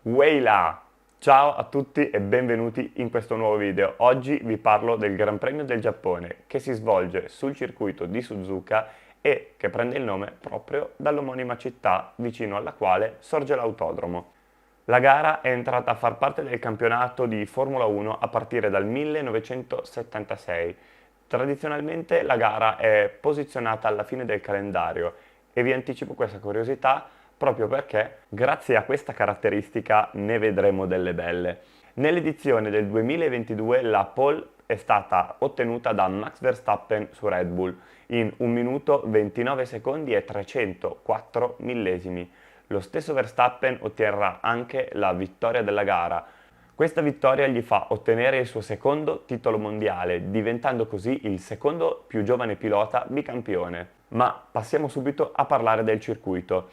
Weila! Ciao a tutti e benvenuti in questo nuovo video. Oggi vi parlo del Gran Premio del Giappone che si svolge sul circuito di Suzuka e che prende il nome proprio dall'omonima città vicino alla quale sorge l'autodromo. La gara è entrata a far parte del campionato di Formula 1 a partire dal 1976. Tradizionalmente la gara è posizionata alla fine del calendario e vi anticipo questa curiosità proprio perché, grazie a questa caratteristica, ne vedremo delle belle. Nell'edizione del 2022 la pole è stata ottenuta da Max Verstappen su Red Bull in 1 minuto 29 secondi e 304 millesimi. Lo stesso Verstappen otterrà anche la vittoria della gara. Questa vittoria gli fa ottenere il suo secondo titolo mondiale, diventando così il secondo più giovane pilota bicampione. Ma passiamo subito a parlare del circuito.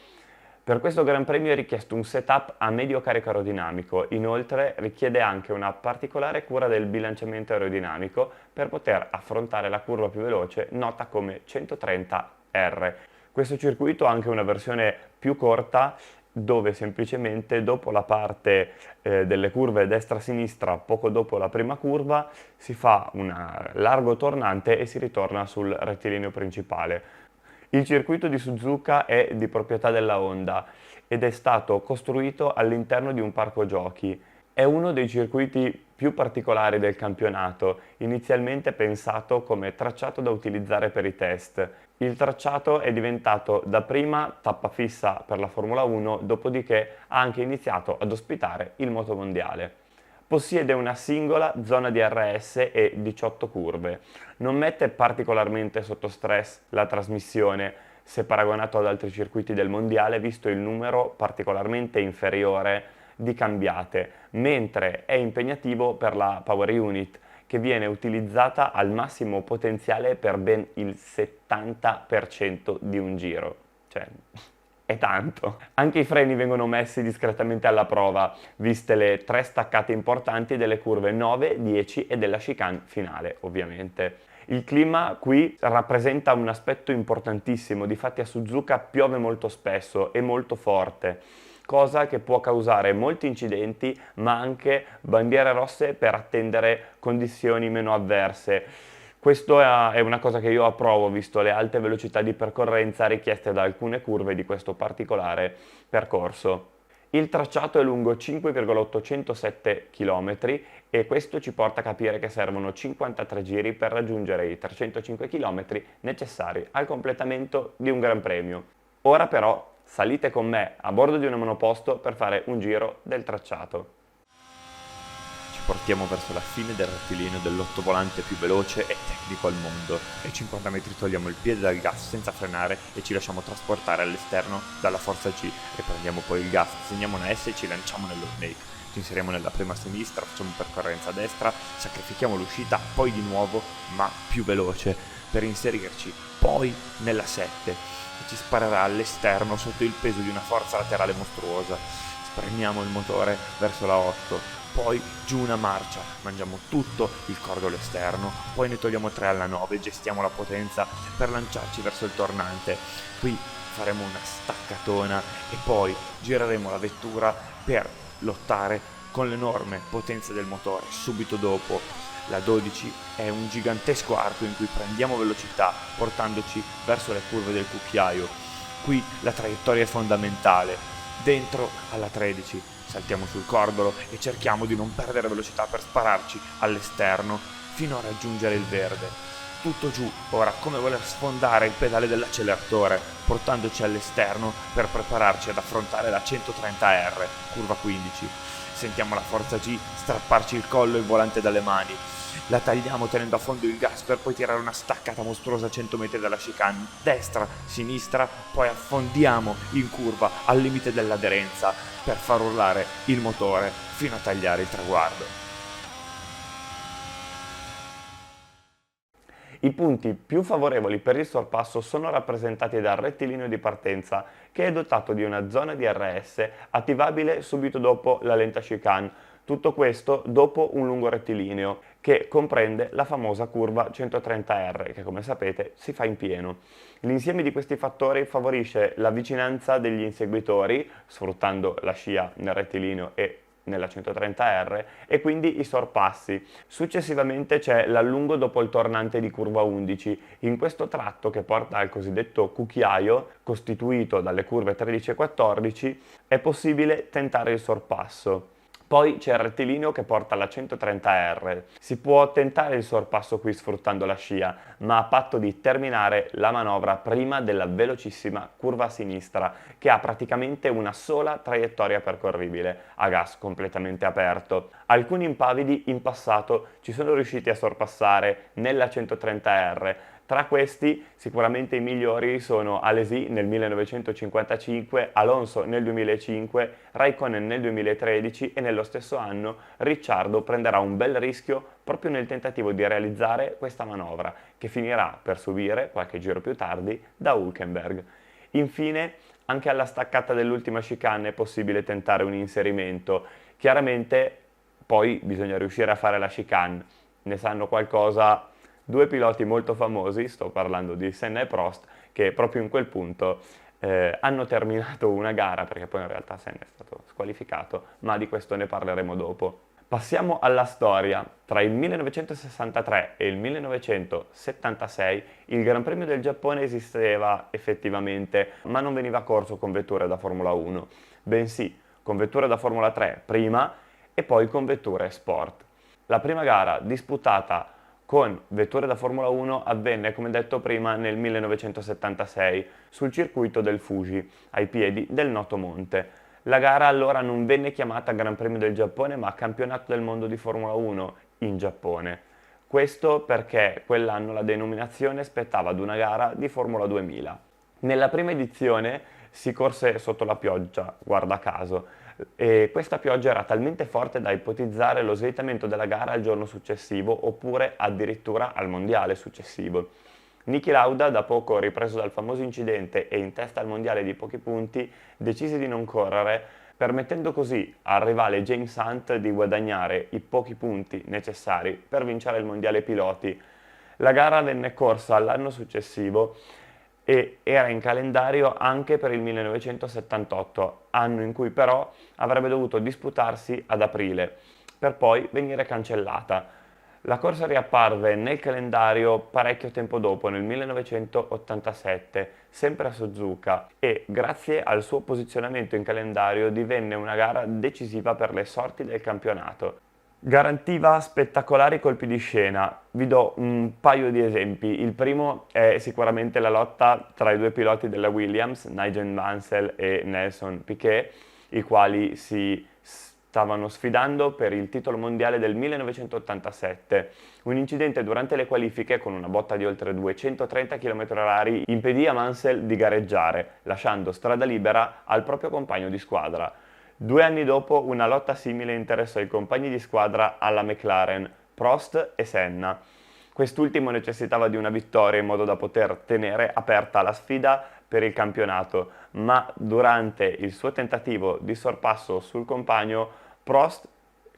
Per questo Gran Premio è richiesto un setup a medio carico aerodinamico, inoltre richiede anche una particolare cura del bilanciamento aerodinamico per poter affrontare la curva più veloce nota come 130R. Questo circuito ha anche una versione più corta dove semplicemente dopo la parte delle curve destra-sinistra, poco dopo la prima curva, si fa un largo tornante e si ritorna sul rettilineo principale. Il circuito di Suzuka è di proprietà della Honda ed è stato costruito all'interno di un parco giochi. È uno dei circuiti più particolari del campionato, inizialmente pensato come tracciato da utilizzare per i test. Il tracciato è diventato dapprima tappa fissa per la Formula 1, dopodiché ha anche iniziato ad ospitare il motomondiale. Possiede una singola zona DRS e 18 curve. Non mette particolarmente sotto stress la trasmissione se paragonato ad altri circuiti del mondiale, visto il numero particolarmente inferiore di cambiate, mentre è impegnativo per la Power Unit, che viene utilizzata al massimo potenziale per ben il 70% di un giro. Cioè, è tanto. Anche i freni vengono messi discretamente alla prova, viste le 3 staccate importanti delle curve 9, 10 e della chicane finale, ovviamente. Il clima qui rappresenta un aspetto importantissimo, difatti a Suzuka piove molto spesso e molto forte, cosa che può causare molti incidenti, ma anche bandiere rosse per attendere condizioni meno avverse. Questo è una cosa che io approvo, visto le alte velocità di percorrenza richieste da alcune curve di questo particolare percorso. Il tracciato è lungo 5,807 km e questo ci porta a capire che servono 53 giri per raggiungere i 305 km necessari al completamento di un Gran Premio. Ora però salite con me a bordo di un monoposto per fare un giro del tracciato. Portiamo verso la fine del rettilineo dell'ottovolante più veloce e tecnico al mondo. Ai 50 metri togliamo il piede dal gas senza frenare e ci lasciamo trasportare all'esterno dalla forza G. Riprendiamo poi il gas, segniamo una S e ci lanciamo nello snake. Ci inseriamo nella prima a sinistra, facciamo percorrenza a destra, sacrifichiamo l'uscita, poi di nuovo, ma più veloce, per inserirci poi nella 7, che ci sparerà all'esterno sotto il peso di una forza laterale mostruosa. Spremiamo il motore verso la 8. Poi giù una marcia, mangiamo tutto il cordolo esterno, poi ne togliamo 3 alla 9, gestiamo la potenza per lanciarci verso il tornante. Qui faremo una staccatona e poi gireremo la vettura per lottare con l'enorme potenza del motore. Subito dopo la 12 è un gigantesco arco in cui prendiamo velocità portandoci verso le curve del cucchiaio. Qui la traiettoria è fondamentale. Dentro alla 13 saltiamo sul cordolo e cerchiamo di non perdere velocità per spararci all'esterno fino a raggiungere il verde. Tutto giù, ora come voler sfondare il pedale dell'acceleratore, portandoci all'esterno per prepararci ad affrontare la 130R, curva 15. Sentiamo la forza G strapparci il collo e il volante dalle mani. La tagliamo tenendo a fondo il gas per poi tirare una staccata mostruosa a 100 metri dalla chicane, destra, sinistra, poi affondiamo in curva al limite dell'aderenza per far urlare il motore fino a tagliare il traguardo. I punti più favorevoli per il sorpasso sono rappresentati dal rettilineo di partenza, che è dotato di una zona DRS attivabile subito dopo la lenta chicane, Tutto questo dopo un lungo rettilineo che comprende la famosa curva 130R che, come sapete, si fa in pieno. L'insieme di questi fattori favorisce la vicinanza degli inseguitori, sfruttando la scia nel rettilineo e nella 130R, e quindi i sorpassi. Successivamente c'è l'allungo dopo il tornante di curva 11. In questo tratto, che porta al cosiddetto cucchiaio, costituito dalle curve 13 e 14, è possibile tentare il sorpasso. Poi c'è il rettilineo che porta alla 130R. Si può tentare il sorpasso qui sfruttando la scia, ma a patto di terminare la manovra prima della velocissima curva a sinistra, che ha praticamente una sola traiettoria percorribile, a gas completamente aperto. Alcuni impavidi in passato ci sono riusciti a sorpassare nella 130R. Tra questi sicuramente i migliori sono Alesi nel 1955, Alonso nel 2005, Raikkonen nel 2013 e nello stesso anno Ricciardo prenderà un bel rischio proprio nel tentativo di realizzare questa manovra, che finirà per subire qualche giro più tardi da Hülkenberg. Infine, anche alla staccata dell'ultima chicane è possibile tentare un inserimento. Chiaramente poi bisogna riuscire a fare la chicane, ne sanno qualcosa due piloti molto famosi, sto parlando di Senna e Prost, che proprio in quel punto hanno terminato una gara, perché poi in realtà Senna è stato squalificato, ma di questo ne parleremo dopo. Passiamo alla storia. Tra il 1963 e il 1976 il Gran Premio del Giappone esisteva effettivamente, ma non veniva corso con vetture da Formula 1, bensì con vetture da Formula 3 prima e poi con vetture sport. La prima gara disputata con vetture da Formula 1 avvenne, come detto prima, nel 1976 sul circuito del Fuji, ai piedi del noto monte. La gara allora non venne chiamata Gran Premio del Giappone, ma Campionato del Mondo di Formula 1 in Giappone. Questo perché quell'anno la denominazione spettava ad una gara di Formula 2000. Nella prima edizione si corse sotto la pioggia, guarda caso, e questa pioggia era talmente forte da ipotizzare lo slittamento della gara al giorno successivo oppure addirittura al mondiale successivo. Niki Lauda, da poco ripreso dal famoso incidente e in testa al mondiale di pochi punti, decise di non correre, permettendo così al rivale James Hunt di guadagnare i pochi punti necessari per vincere il mondiale piloti. La gara venne corsa l'anno successivo e era in calendario anche per il 1978, anno in cui però avrebbe dovuto disputarsi ad aprile, per poi venire cancellata. La corsa riapparve nel calendario parecchio tempo dopo, nel 1987, sempre a Suzuka, e grazie al suo posizionamento in calendario divenne una gara decisiva per le sorti del campionato. Garantiva spettacolari colpi di scena. Vi do un paio di esempi. Il primo è sicuramente la lotta tra i due piloti della Williams, Nigel Mansell e Nelson Piquet, i quali si stavano sfidando per il titolo mondiale del 1987. Un incidente durante le qualifiche, con una botta di oltre 230 km/h, impedì a Mansell di gareggiare, lasciando strada libera al proprio compagno di squadra. 2 anni dopo una lotta simile interessò i compagni di squadra alla McLaren, Prost e Senna. Quest'ultimo necessitava di una vittoria in modo da poter tenere aperta la sfida per il campionato, ma durante il suo tentativo di sorpasso sul compagno, Prost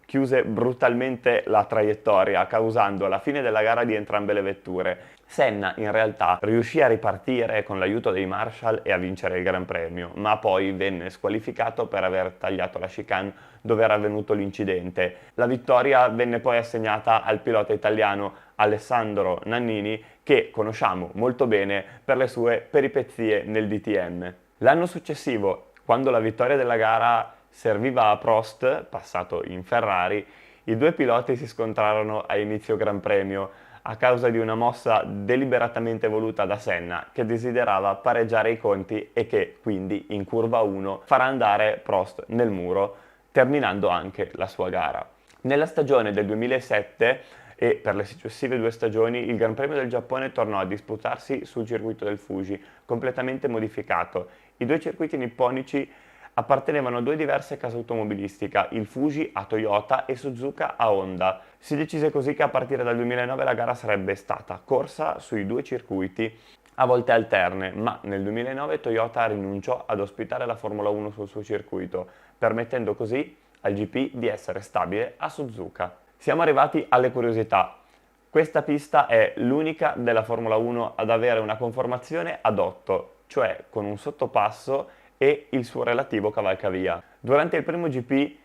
chiuse brutalmente la traiettoria, causando la fine della gara di entrambe le vetture. Senna in realtà riuscì a ripartire con l'aiuto dei Marshall e a vincere il Gran Premio, ma poi venne squalificato per aver tagliato la chicane dove era avvenuto l'incidente. La vittoria venne poi assegnata al pilota italiano Alessandro Nannini, che conosciamo molto bene per le sue peripezie nel DTM. L'anno successivo, quando la vittoria della gara serviva a Prost, passato in Ferrari, i due piloti si scontrarono a inizio Gran Premio a causa di una mossa deliberatamente voluta da Senna, che desiderava pareggiare i conti e che quindi in curva 1 farà andare Prost nel muro, terminando anche la sua gara. Nella stagione del 2007 e per le successive 2 stagioni il Gran Premio del Giappone tornò a disputarsi sul circuito del Fuji, completamente modificato. I 2 circuiti nipponici appartenevano a 2 diverse case automobilistiche, il Fuji a Toyota e Suzuka a Honda. Si decise così che a partire dal 2009 la gara sarebbe stata corsa sui 2 circuiti, a volte alterne, ma nel 2009 Toyota rinunciò ad ospitare la Formula 1 sul suo circuito, permettendo così al GP di essere stabile a Suzuka. Siamo arrivati alle curiosità. Questa pista è l'unica della Formula 1 ad avere una conformazione ad 8, cioè con un sottopasso e il suo relativo cavalcavia. Durante il primo GP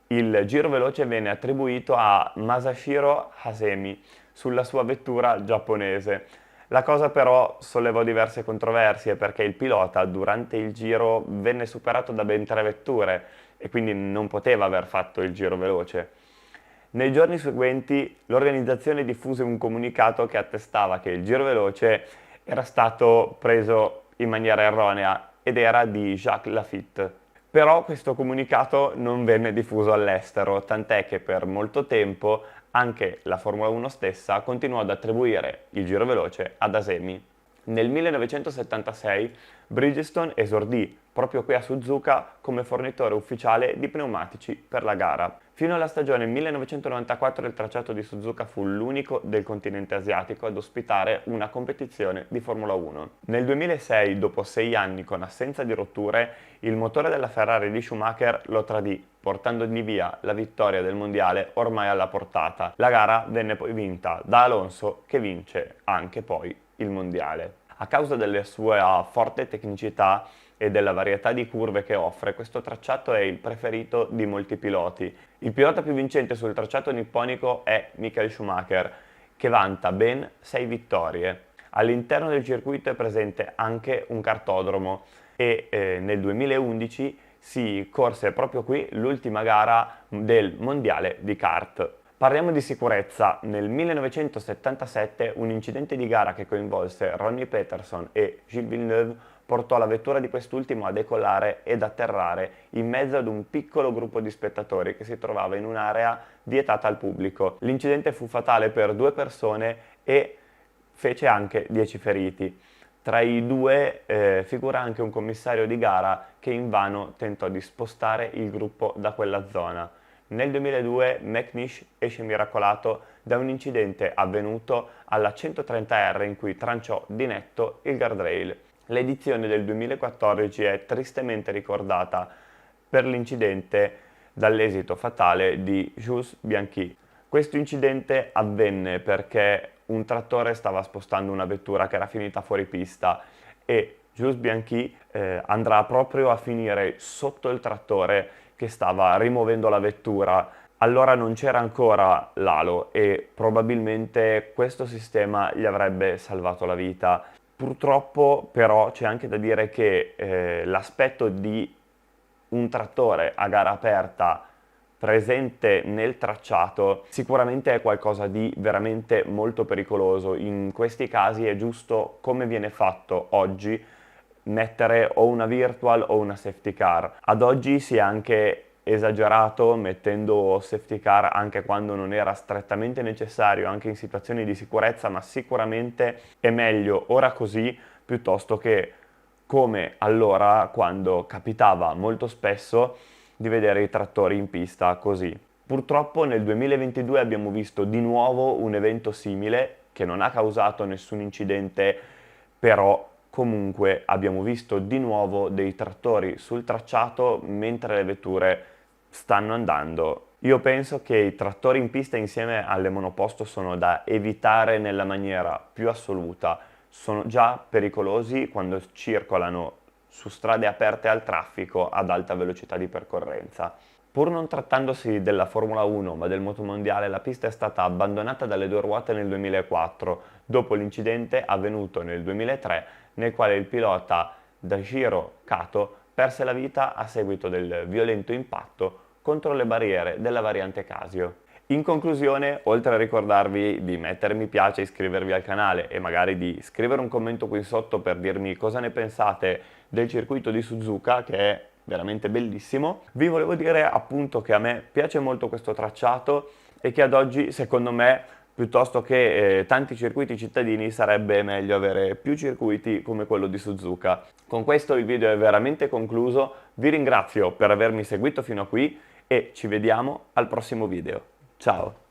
il giro veloce venne attribuito a Masashiro Hasemi sulla sua vettura giapponese. La cosa però sollevò diverse controversie perché il pilota durante il giro venne superato da ben 3 vetture e quindi non poteva aver fatto il giro veloce. Nei giorni seguenti l'organizzazione diffuse un comunicato che attestava che il giro veloce era stato preso in maniera erronea ed era di Jacques Lafitte. Però questo comunicato non venne diffuso all'estero, tant'è che per molto tempo anche la Formula 1 stessa continuò ad attribuire il giro veloce ad Asemi. Nel 1976 Bridgestone esordì proprio qui a Suzuka come fornitore ufficiale di pneumatici per la gara. Fino alla stagione 1994 il tracciato di Suzuka fu l'unico del continente asiatico ad ospitare una competizione di Formula 1. Nel 2006, dopo 6 anni con assenza di rotture, il motore della Ferrari di Schumacher lo tradì, portandogli via la vittoria del mondiale ormai alla portata. La gara venne poi vinta da Alonso, che vince anche poi il mondiale. A causa della sua forte tecnicità e della varietà di curve che offre, questo tracciato è il preferito di molti piloti. Il pilota più vincente sul tracciato nipponico è Michael Schumacher, che vanta ben 6 vittorie. All'interno del circuito è presente anche un kartodromo e nel 2011 si corse proprio qui l'ultima gara del mondiale di kart. Parliamo di sicurezza. Nel 1977 un incidente di gara che coinvolse Ronnie Peterson e Gilles Villeneuve portò la vettura di quest'ultimo a decollare ed atterrare in mezzo ad un piccolo gruppo di spettatori che si trovava in un'area vietata al pubblico. L'incidente fu fatale per 2 persone e fece anche 10 feriti. Tra i 2 figura anche un commissario di gara che invano tentò di spostare il gruppo da quella zona. Nel 2002 McNish esce miracolato da un incidente avvenuto alla 130R in cui tranciò di netto il guardrail. L'edizione del 2014 è tristemente ricordata per l'incidente dall'esito fatale di Jules Bianchi. Questo incidente avvenne perché un trattore stava spostando una vettura che era finita fuori pista e Jules Bianchi andrà proprio a finire sotto il trattore che stava rimuovendo la vettura. Allora non c'era ancora l'halo e probabilmente questo sistema gli avrebbe salvato la vita. Purtroppo però c'è anche da dire che l'aspetto di un trattore a gara aperta presente nel tracciato sicuramente è qualcosa di veramente molto pericoloso. In questi casi è giusto, come viene fatto oggi, mettere o una virtual o una safety car. Ad oggi si è anche esagerato mettendo safety car anche quando non era strettamente necessario, anche in situazioni di sicurezza, ma sicuramente è meglio ora così piuttosto che come allora, quando capitava molto spesso di vedere i trattori in pista così. Purtroppo nel 2022 abbiamo visto di nuovo un evento simile che non ha causato nessun incidente, però comunque abbiamo visto di nuovo dei trattori sul tracciato mentre le vetture stanno andando. Io penso che i trattori in pista insieme alle monoposto sono da evitare nella maniera più assoluta. Sono già pericolosi quando circolano su strade aperte al traffico ad alta velocità di percorrenza. Pur non trattandosi della Formula 1 ma del motomondiale, la pista è stata abbandonata dalle 2 ruote nel 2004, dopo l'incidente avvenuto nel 2003 nel quale il pilota Daishiro Kato perse la vita a seguito del violento impatto contro le barriere della variante Casio. In conclusione, oltre a ricordarvi di mettere mi piace, iscrivervi al canale e magari di scrivere un commento qui sotto per dirmi cosa ne pensate del circuito di Suzuka, che è veramente bellissimo, vi volevo dire appunto che a me piace molto questo tracciato e che ad oggi, secondo me, piuttosto che tanti circuiti cittadini, sarebbe meglio avere più circuiti come quello di Suzuka. Con questo il video è veramente concluso, vi ringrazio per avermi seguito fino a qui e ci vediamo al prossimo video. Ciao!